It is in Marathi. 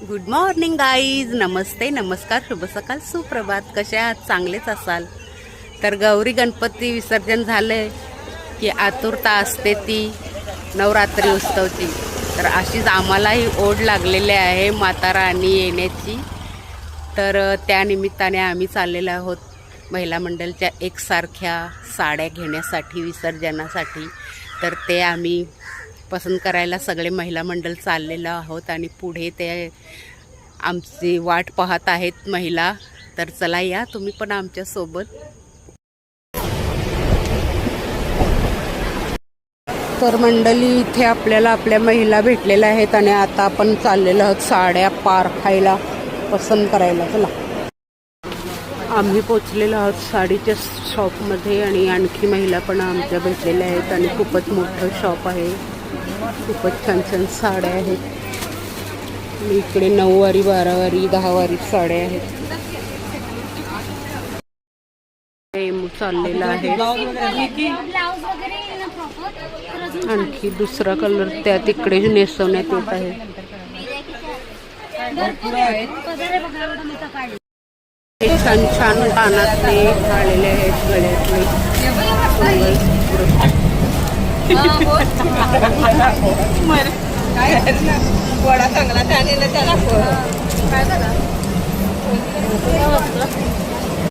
गुड मॉर्निंग गाईज, नमस्ते, नमस्कार, शुभ सकाळ, सुप्रभात. कसे आहात? चांगलेच असाल तर. गौरी गणपती विसर्जन झाले की आतुरता असते ती नवरात्री उत्सवची. तर अशीच आम्हालाही ओढ लागलेली आहे माता राणी येण्याची. तर त्या निमित्ताने आम्ही चाललेलो आहोत महिला मंडळच्या एकसारख्या साड्या घेण्यासाठी विसर्जनासाठी. तर ते आम्ही पसंत करायला सगळे महिला मंडळ चाललेलो आहोत आणि पुढे ते आमची वाट पाहत आहेत महिला. तर चला या तुम्ही पण आमच्या सोबत. तर मंडळी, इथे आपल्याला आपल्या महिला भेटलेल्या आहेत आणि आता आपण चाललेलो आहोत साड्या पारखायला, पसंत करायला. चला, आम्ही पोचलेलो आहोत साडीच्या शॉपमध्ये आणि आणखी महिला पण आमच्या भेटलेल्या आहेत आणि खूपच मोठं शॉप आहे. खूपच छान छान साड्या आहेत. इकडे 9 वारी, 12 वारी, 10 वारी साड्या आहेत. चाललेला आहे. आणखी दुसरा कलर त्या तिकडे नेसवण्यात येत आहे. छान छान कानातले आलेले आहेत, गळ्यातले. वडा चांगला त्याला काय झाला.